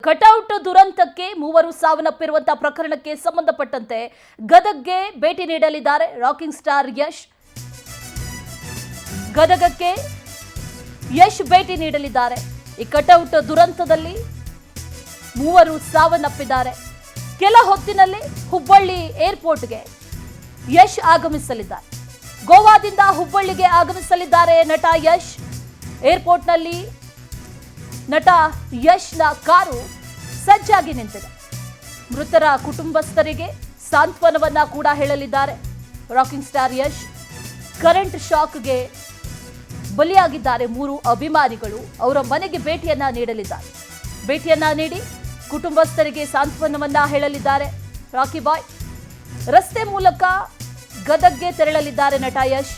Cutout ದುರಂತಕ್ಕೆ ಮೂವರು ಸಾವನ್ನಪ್ಪಿರುವಂತಹ ಪ್ರಕರಣಕ್ಕೆ ಸಂಬಂಧಪಟ್ಟಂತೆ ಗದಗ್ಗೆ ಭೇಟಿ ನೀಡಲಿದ್ದಾರೆ ರಾಕಿಂಗ್ ಸ್ಟಾರ್ ಯಶ್. ಗದಗಕ್ಕೆ ಯಶ್ ಭೇಟಿ ನೀಡಲಿದ್ದಾರೆ. ಈ ಕಟೌಟ್ ದುರಂತದಲ್ಲಿ ಮೂವರು ಸಾವನ್ನಪ್ಪಿದ್ದಾರೆ. ಕೆಲ ಹೊತ್ತಿನಲ್ಲಿ ಹುಬ್ಬಳ್ಳಿ ಏರ್ಪೋರ್ಟ್ಗೆ ಯಶ್ ಆಗಮಿಸಲಿದ್ದಾರೆ. ಗೋವಾದಿಂದ ಹುಬ್ಬಳ್ಳಿಗೆ ಆಗಮಿಸಲಿದ್ದಾರೆ ನಟ ಯಶ್. ಏರ್ಪೋರ್ಟ್ನಲ್ಲಿ ನಟ ಯಶ್ನ ಕಾರು ಸಜ್ಜಾಗಿ ನಿಂತಿದೆ. ಮೃತರ ಕುಟುಂಬಸ್ಥರಿಗೆ ಸಾಂತ್ವನವನ್ನ ಕೂಡ ಹೇಳಲಿದ್ದಾರೆ ರಾಕಿಂಗ್ ಸ್ಟಾರ್ ಯಶ್. ಕರೆಂಟ್ ಶಾಕ್ಗೆ ಬಲಿಯಾಗಿದ್ದಾರೆ ಮೂರು ಅಭಿಮಾನಿಗಳು. ಅವರ ಮನೆಗೆ ಭೇಟಿಯನ್ನ ನೀಡಲಿದ್ದಾರೆ. ಭೇಟಿಯನ್ನ ನೀಡಿ ಕುಟುಂಬಸ್ಥರಿಗೆ ಸಾಂತ್ವನವನ್ನ ಹೇಳಲಿದ್ದಾರೆ ರಾಕಿ ಬಾಯ್. ರಸ್ತೆ ಮೂಲಕ ಗದಗ್ಗೆ ತೆರಳಲಿದ್ದಾರೆ ನಟ ಯಶ್.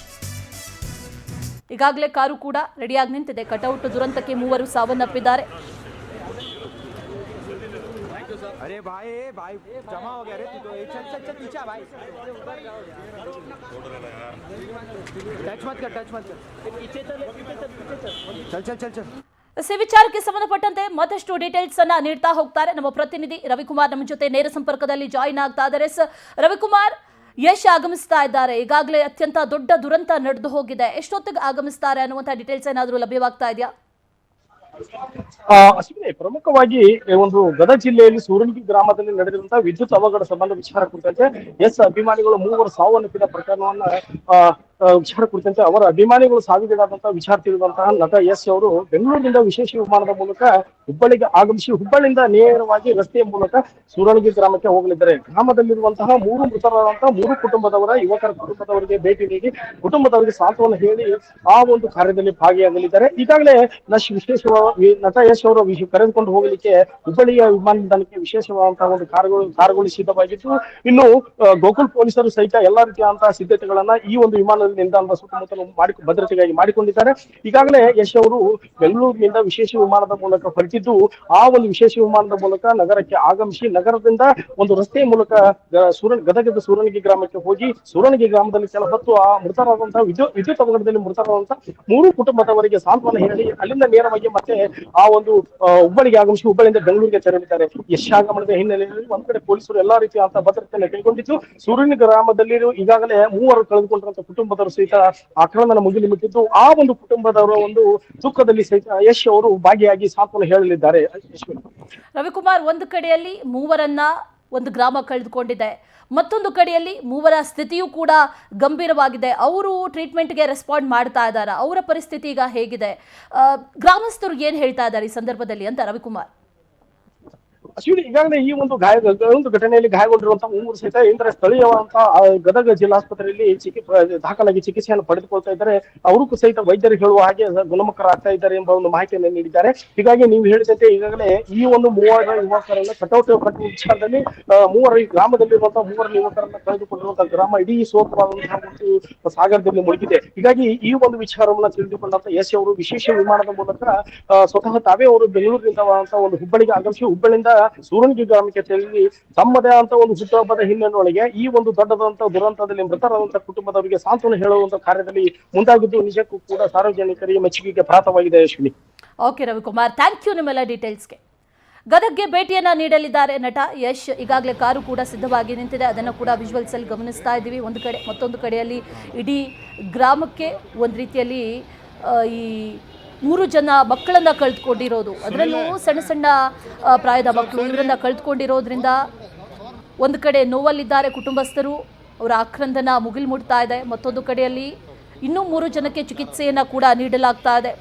ಈಗಾಗಲೇ ಕಾರು ಕೂಡ ರೆಡಿಯಾಗಿ ನಿಂತಿದೆ. ಕಟೌಟ್ ದುರಂತಕ್ಕೆ ಮೂವರು ಸಾವನ್ನಪ್ಪಿದ್ದಾರೆ. अरे भाई भाई जमा हो गया रे तू तो चल चल चल पीछे भाई टच मत कर पीछे चल चल चल चल ಸಿ ವಿಚಾರಕ್ಕೆ ಸಂಬಂಧಪಟ್ಟಂತೆ ಮತ್ತಷ್ಟು ಡೀಟೇಲ್ಸ್ ಅನ್ನ ನೀಡ್ತಾ ಹೋಗ್ತಾರೆ ನಮ್ಮ ಪ್ರತಿನಿಧಿ ರವಿಕುಮಾರ್. ನಮ್ಮ ಜೊತೆ ನೇರ ಸಂಪರ್ಕದಲ್ಲಿ ಜಾಯಿನ್ ಆಗ್ತಾ ಇದ್ದಾರೆ. ರವಿಕುಮಾರ್, ಯಶ್ ಆಗಮಿಸ್ತಾ ಇದ್ದಾರೆ. ಈಗಾಗಲೇ ಅತ್ಯಂತ ದೊಡ್ಡ ದುರಂತ ನಡೆದು ಹೋಗಿದೆ. ಎಷ್ಟೊತ್ತಿಗೆ ಆಗಮಿಸ್ತಾರೆ ಅನ್ನುವಂಥ ಡೀಟೇಲ್ಸ್ ಏನಾದರೂ ಲಭ್ಯವಾಗ್ತಾ ಇದೆಯಾ? ಅಶ್ವಿನಿ, ಪ್ರಮುಖವಾಗಿ ಒಂದು ಗದಗ ಜಿಲ್ಲೆಯಲ್ಲಿ ಸೂರಣಿಗಿ ಗ್ರಾಮದಲ್ಲಿ ನಡೆದಿರುವಂತಹ ವಿದ್ಯುತ್ ಅವಘಡ ಸಂಬಂಧ ವಿಚಾರ ಕುರಿತಂತೆ ಎಸ್ ಅಭಿಮಾನಿಗಳು ಮೂವರು ಸಾವನ್ನಪ್ಪಿದ ಪ್ರಕರಣವನ್ನ ವಿಚಾರ ಕುರಿತಂತೆ ಅವರ ಅಭಿಮಾನಿಗಳು ಸಾವಿಗೀಡಾದಂತಹ ವಿಚಾರ ತಿಳಿದಂತಹ ನಟ ಯಶ್ ಅವರು ಬೆಂಗಳೂರಿನಿಂದ ವಿಶೇಷ ವಿಮಾನದ ಮೂಲಕ ಹುಬ್ಬಳ್ಳಿಗೆ ಆಗಮಿಸಿ ಹುಬ್ಬಳ್ಳಿಯಿಂದ ನೇರವಾಗಿ ರಸ್ತೆಯ ಮೂಲಕ ಸೂರಣಿಗಿ ಗ್ರಾಮಕ್ಕೆ ಹೋಗಲಿದ್ದಾರೆ. ಗ್ರಾಮದಲ್ಲಿರುವಂತಹ ಮೂರು ಮೃತರಾದಂತಹ ಮೂರು ಕುಟುಂಬದವರ ಯುವಕರ ಕುಟುಂಬದವರಿಗೆ ಭೇಟಿ ನೀಡಿ ಕುಟುಂಬದವರಿಗೆ ಸಾಂತ್ವನ ಹೇಳಿ ಆ ಒಂದು ಕಾರ್ಯದಲ್ಲಿ ಭಾಗಿಯಾಗಲಿದ್ದಾರೆ. ಈಗಾಗಲೇ ನಟ ಯಶ್ ಅವರು ಕರೆದುಕೊಂಡು ಹೋಗಲಿಕ್ಕೆ ಹುಬ್ಬಳ್ಳಿಯ ವಿಮಾನ ನಿಲ್ದಾಣಕ್ಕೆ ವಿಶೇಷವಾದಂತಹ ಒಂದು ಕಾರುಗಳು ಸಿದ್ಧವಾಗಿದ್ದು, ಇನ್ನು ಗೋಕುಲ್ ಪೊಲೀಸರು ಸಹಿತ ಎಲ್ಲಾ ರೀತಿಯಾದಂತಹ ಸಿದ್ಧತೆಗಳನ್ನ ಈ ಒಂದು ವಿಮಾನ ನಿಲ್ದಾಣದ ಸುತ್ತಮುತ್ತಲು ಭದ್ರತೆಗಾಗಿ ಮಾಡಿಕೊಂಡಿದ್ದಾರೆ. ಈಗಾಗಲೇ ಯಶ್ ಅವರು ಬೆಂಗಳೂರಿನಿಂದ ವಿಶೇಷ ವಿಮಾನದ ಮೂಲಕ ಹೊರಟಿದ್ದು, ಆ ಒಂದು ವಿಶೇಷ ವಿಮಾನದ ಮೂಲಕ ನಗರಕ್ಕೆ ಆಗಮಿಸಿ ನಗರದಿಂದ ಒಂದು ರಸ್ತೆಯ ಮೂಲಕ ಗದಗದ ಸೂರಣಿಗಿ ಗ್ರಾಮಕ್ಕೆ ಹೋಗಿ ಸೂರಣಿಗಿ ಗ್ರಾಮದಲ್ಲಿ ಕೆಲ ಹೊತ್ತು ಆ ಮೃತರಾದಂತಹ ವಿದ್ಯುತ್ ಅವಘಡದಲ್ಲಿ ಮೃತರಾದಂತಹ ಮೂರು ಕುಟುಂಬದವರಿಗೆ ಸಾಂತ್ವನ ಹೇಳಿ ಅಲ್ಲಿಂದ ನೇರವಾಗಿ ಮತ್ತೆ ಆ ಒಂದು ಹುಬ್ಬಳ್ಳಿಗೆ ಆಗಮಿಸಿ ಹುಬ್ಬಳ್ಳಿಯಿಂದ ಬೆಂಗಳೂರಿಗೆ ತೆರಳಿದ್ದಾರೆ. ಯಶ್ ಆಗಮನದ ಹಿನ್ನೆಲೆಯಲ್ಲಿ ಒಂದ್ ಕಡೆ ಪೊಲೀಸರು ಎಲ್ಲಾ ರೀತಿಯಾದಂತಹ ಭದ್ರತೆಯನ್ನು ಕೈಗೊಂಡಿದ್ದು, ಸೂರಣಿಗಿ ಗ್ರಾಮದಲ್ಲಿ ಈಗಾಗಲೇ ಮೂವರು ಕಳೆದುಕೊಂಡಿರುವಂತಹ ಕುಟುಂಬದವರು ಸಹಿತ ಆಕ್ರಮಣ ಮುಗಿಲು ಮುಟ್ಟಿದ್ದು, ಆ ಒಂದು ಕುಟುಂಬದವರ ಒಂದು ದುಃಖದಲ್ಲಿ ಸಹಿತ ಯಶ್ ಅವರು ಭಾಗಿಯಾಗಿ ಸಾಂತ್ವನ ಹೇಳಲಿದ್ದಾರೆ. ರವಿಕುಮಾರ್, ಒಂದು ಕಡೆಯಲ್ಲಿ ಮೂವರನ್ನ ಒಂದು ಗ್ರಾಮ ಕಳೆದುಕೊಂಡಿದೆ, ಮತ್ತೊಂದು ಕಡೆಯಲ್ಲಿ ಮೂವರ ಸ್ಥಿತಿಯೂ ಕೂಡ ಗಂಭೀರವಾಗಿದೆ. ಅವರು ಟ್ರೀಟ್ಮೆಂಟ್ಗೆ ರೆಸ್ಪಾಂಡ್ ಮಾಡ್ತಾ ಇದ್ದಾರೆ. ಅವರ ಪರಿಸ್ಥಿತಿ ಈಗ ಹೇಗಿದೆ? ಗ್ರಾಮಸ್ಥರು ಏನ್ ಹೇಳ್ತಾ ಇದ್ದಾರೆ ಈ ಸಂದರ್ಭದಲ್ಲಿ ಅಂತ ರವಿಕುಮಾರ್? ಅಶ್ವಿನಿ, ಈಗಾಗಲೇ ಈ ಒಂದು ಘಟನೆಯಲ್ಲಿ ಗಾಯಗೊಂಡಿರುವಂತಹ ಮೂವರು ಸಹಿತ ಇಂದ್ರ ಸ್ಥಳೀಯವಾದಂತಹ ಗದಗ ಜಿಲ್ಲಾಸ್ಪತ್ರೆಯಲ್ಲಿ ದಾಖಲಾಗಿ ಚಿಕಿತ್ಸೆಯನ್ನು ಪಡೆದುಕೊಳ್ತಾ ಇದ್ದಾರೆ. ಅವರು ಸಹಿತ ವೈದ್ಯರು ಹೇಳುವ ಹಾಗೆ ಗುಣಮುಖರಾಗ್ತಾ ಇದ್ದಾರೆ ಎಂಬ ಒಂದು ಮಾಹಿತಿಯನ್ನು ನೀಡಿದ್ದಾರೆ. ಹೀಗಾಗಿ ನೀವು ಹೇಳಿದಂತೆ ಈಗಾಗಲೇ ಈ ಒಂದು ಮೂವರ ಯುವಕರನ್ನ ಕಟೌಟ್ ಕಟ್ಟುವ ವಿಚಾರದಲ್ಲಿ ಮೂವರ ಈ ಗ್ರಾಮದಲ್ಲಿರುವಂತಹ ಮೂವರ ಯುವಕರನ್ನ ಕಳೆದುಕೊಂಡಿರುವಂತಹ ಗ್ರಾಮ ಇಡೀ ಶೋಕವಾದಂತಹ ಒಂದು ಸಾಗರದಲ್ಲಿ ಮುಳುಗಿದೆ. ಹೀಗಾಗಿ ಈ ಒಂದು ವಿಚಾರವನ್ನ ತಿಳಿದುಕೊಂಡಂತ ಯಶ್ ಅವರು ವಿಶೇಷ ವಿಮಾನದ ಮೂಲಕ ಸ್ವತಃ ತಾವೇ ಅವರು ಬೆಂಗಳೂರಿನಿಂದ ಒಂದು ಹುಬ್ಬಳ್ಳಿಗೆ ಆಗಮಿಸಿ ಹುಬ್ಬಳ್ಳಿಯಿಂದ ಸೂರಣಿಗಿ ಗ್ರಾಮಕ್ಕೆ ತೆರಳಿ ತಮ್ಮದೇ ಅಂತ ಒಂದು ಹುಟ್ಟುಹಬ್ಬದ ಹಿನ್ನೆಲೆಯೊಳಗೆ ಈ ಒಂದು ದೊಡ್ಡದಂತ ದುರಂತದಲ್ಲಿ ಮೃತರಾದಂತಹ ಕುಟುಂಬದವರಿಗೆ ಸಾಂತ್ವನ ಹೇಳುವಂತ ಕಾರ್ಯದಲ್ಲಿ ಮುಂದಾಗಿದ್ದು ನಿಜಕ್ಕೂ ಕೂಡ ಸಾರ್ವಜನಿಕರಿಗೆ ಮೆಚ್ಚುಗೆಗೆ ಪಾತ್ರವಾಗಿದೆ. Ashwini. Okay Ravikumar, thank you ನಿಮ್ಮೆಲ್ಲ ಡೀಟೇಲ್ಸ್ಗೆ. ಗದಗ್ಗೆ ಭೇಟಿಯನ್ನ ನೀಡಲಿದ್ದಾರೆ ನಟ ಯಶ್. ಈಗಾಗಲೇ ಕಾರು ಕೂಡ ಸಿದ್ಧವಾಗಿ ನಿಂತಿದೆ. ಅದನ್ನು ಕೂಡ ವಿಜುವಲ್ಸ್ ಅಲ್ಲಿ ಗಮನಿಸ್ತಾ ಇದ್ದೀವಿ. ಒಂದು ಕಡೆ ಮತ್ತೊಂದು ಕಡೆಯಲ್ಲಿ ಇಡೀ ಗ್ರಾಮಕ್ಕೆ ಒಂದು ರೀತಿಯಲ್ಲಿ ಈ ಮೂರು ಜನ ಮಕ್ಕಳನ್ನ ಕಳೆದುಕೊಂಡಿರೋದು, ಅದರಲ್ಲೂ ಸಣ್ಣ ಸಣ್ಣ ಪ್ರಾಯದ ಮಕ್ಕಳು, ಇವರನ್ನ ಕಳೆದುಕೊಂಡಿರೋದ್ರಿಂದ ಒಂದು ಕಡೆ ನೋವಲ್ಲಿದ್ದಾರೆ ಕುಟುಂಬಸ್ಥರು. ಅವರ ಆಕ್ರಂದನ ಮುಗಿಲು ಮುಟ್ತಾ ಇದೆ. ಮತ್ತೊಂದು ಕಡೆಯಲ್ಲಿ ಇನ್ನೂ ಮೂರು ಜನಕ್ಕೆ ಚಿಕಿತ್ಸೆಯನ್ನ ಕೂಡ ನೀಡಲಾಗ್ತಾ ಇದೆ.